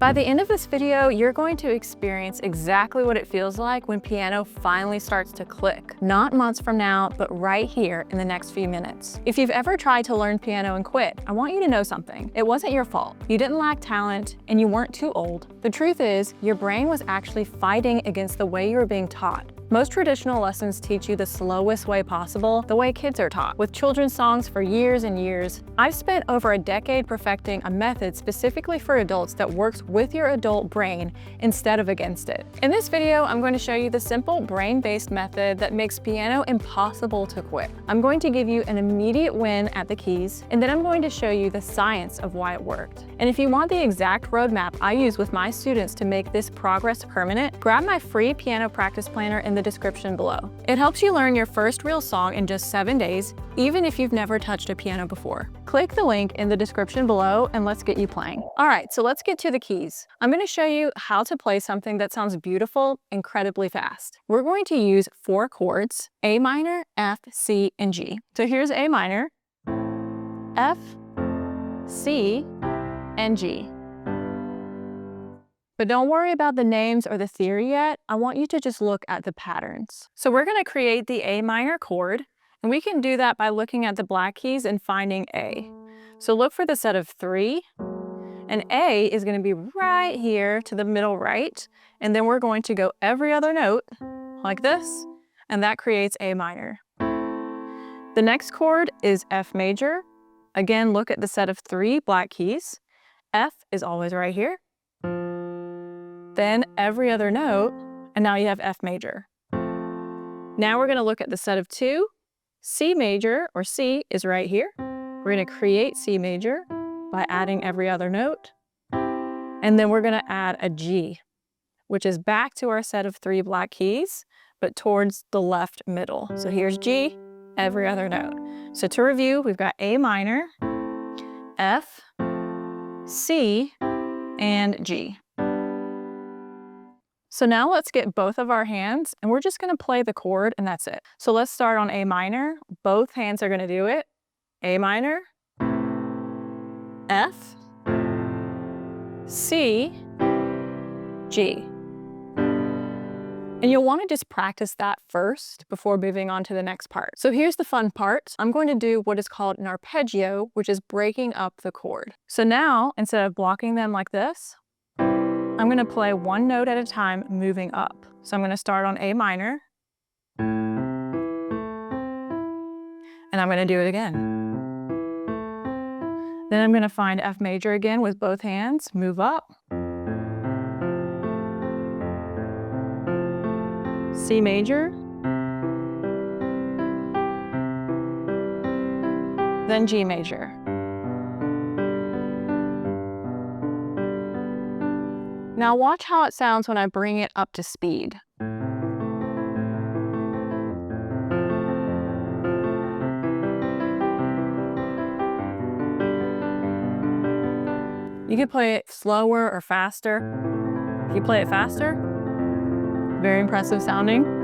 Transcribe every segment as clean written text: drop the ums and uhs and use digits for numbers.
By the end of this video, you're going to experience exactly what it feels like when piano finally starts to click. Not months from now, but right here in the next few minutes. If you've ever tried to learn piano and quit, I want you to know something. It wasn't your fault. You didn't lack talent, and you weren't too old. The truth is, your brain was actually fighting against the way you were being taught. Most traditional lessons teach you the slowest way possible, the way kids are taught, with children's songs for years and years. I've spent over a decade perfecting a method specifically for adults that works with your adult brain instead of against it. In this video, I'm going to show you the simple brain-based method that makes piano impossible to quit. I'm going to give you an immediate win at the keys, and then I'm going to show you the science of why it worked. And if you want the exact roadmap I use with my students to make this progress permanent, grab my free piano practice planner in the description below. It helps you learn your first real song in just 7 days, even if you've never touched a piano before. Click the link in the description below and let's get you playing. All right, so let's get to the keys. I'm going to show you how to play something that sounds beautiful incredibly fast. We're going to use 4 chords: A minor, F, C, and G. So here's A minor, F, C, and G. But don't worry about the names or the theory yet. I want you to just look at the patterns. So we're going to create the A minor chord, and we can do that by looking at the black keys and finding A. So look for the set of 3, and A is going to be right here to the middle right, and then we're going to go every other note like this, and that creates A minor. The next chord is F major. Again, look at the set of 3 black keys. F is always right here. Then every other note, and now you have F major. Now we're going to look at the set of 2. C major, or C, is right here. We're going to create C major by adding every other note. And then we're going to add a G, which is back to our set of 3 black keys, but towards the left middle. So here's G, every other note. So to review, we've got A minor, F, C, and G. So now let's get both of our hands, and we're just going to play the chord, and that's it. So let's start on A minor. Both hands are going to do it. A minor, F, C, G. And you'll want to just practice that first before moving on to the next part. So here's the fun part. I'm going to do what is called an arpeggio, which is breaking up the chord. So now, instead of blocking them like this, I'm going to play one note at a time, moving up. So I'm going to start on A minor, and I'm going to do it again. Then I'm going to find F major again with both hands, move up. C major. Then G major. Now watch how it sounds when I bring it up to speed. You can play it slower or faster. If you play it faster, very impressive sounding.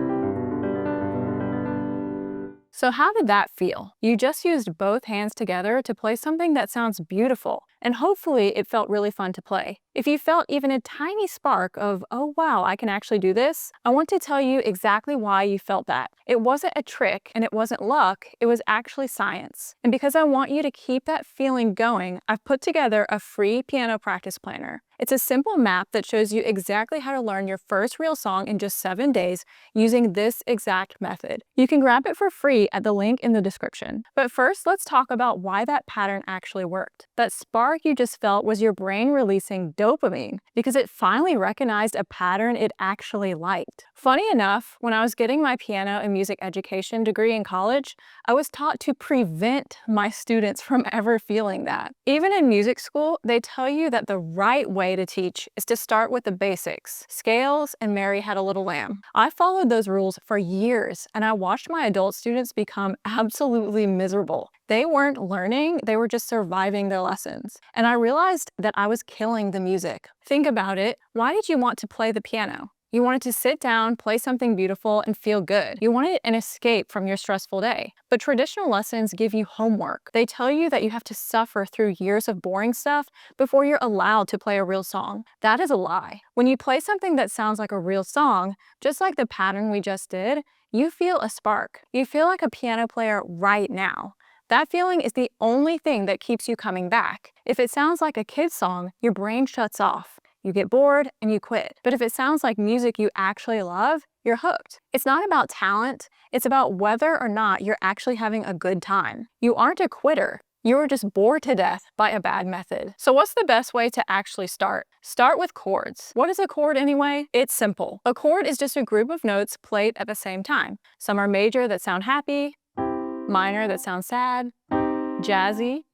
So how did that feel? You just used both hands together to play something that sounds beautiful, and hopefully it felt really fun to play. If you felt even a tiny spark of, oh wow, I can actually do this, I want to tell you exactly why you felt that. It wasn't a trick and it wasn't luck, it was actually science. And because I want you to keep that feeling going, I've put together a free piano practice planner. It's a simple map that shows you exactly how to learn your first real song in just 7 days using this exact method. You can grab it for free at the link in the description. But first, let's talk about why that pattern actually worked. That spark you just felt was your brain releasing dopamine because it finally recognized a pattern it actually liked. Funny enough, when I was getting my piano and music education degree in college, I was taught to prevent my students from ever feeling that. Even in music school, they tell you that the right way to teach is to start with the basics, scales, and Mary Had a Little Lamb. I followed those rules for years, and I watched my adult students become absolutely miserable. They weren't learning, they were just surviving their lessons. And I realized that I was killing the music. Think about it. Why did you want to play the piano? You want it to sit down, play something beautiful, and feel good. You want it an escape from your stressful day. But traditional lessons give you homework. They tell you that you have to suffer through years of boring stuff before you're allowed to play a real song. That is a lie. When you play something that sounds like a real song, just like the pattern we just did, you feel a spark. You feel like a piano player right now. That feeling is the only thing that keeps you coming back. If it sounds like a kid's song, your brain shuts off. You get bored and you quit. But if it sounds like music you actually love, you're hooked. It's not about talent, it's about whether or not you're actually having a good time. You aren't a quitter. You were just bored to death by a bad method. So what's the best way to actually start? Start with chords. What is a chord anyway? It's simple. A chord is just a group of notes played at the same time. Some are major that sound happy, minor that sound sad, jazzy.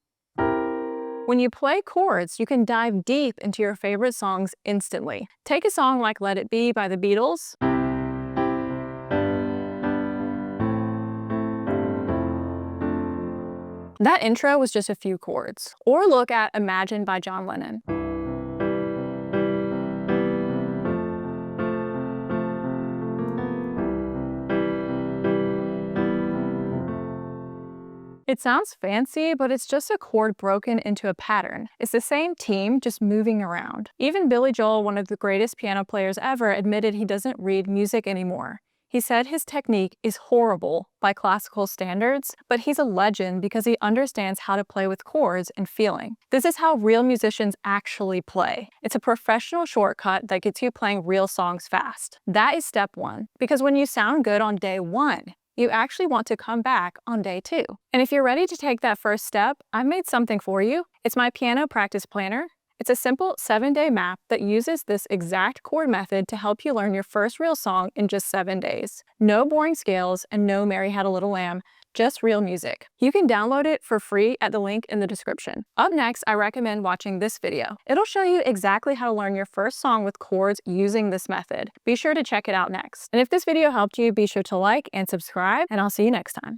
When you play chords, you can dive deep into your favorite songs instantly. Take a song like Let It Be by the Beatles. That intro was just a few chords. Or look at Imagine by John Lennon. It sounds fancy, but it's just a chord broken into a pattern. It's the same team, just moving around. Even Billy Joel, one of the greatest piano players ever, admitted he doesn't read music anymore. He said his technique is horrible by classical standards, but he's a legend because he understands how to play with chords and feeling. This is how real musicians actually play. It's a professional shortcut that gets you playing real songs fast. That is step one, because when you sound good on day one, you actually want to come back on day two. And if you're ready to take that first step, I've made something for you. It's my piano practice planner. It's a simple 7-day map that uses this exact chord method to help you learn your first real song in just 7 days. No boring scales and no Mary Had a Little Lamb, just real music. You can download it for free at the link in the description. Up next, I recommend watching this video. It'll show you exactly how to learn your first song with chords using this method. Be sure to check it out next. And if this video helped you, be sure to like and subscribe, and I'll see you next time.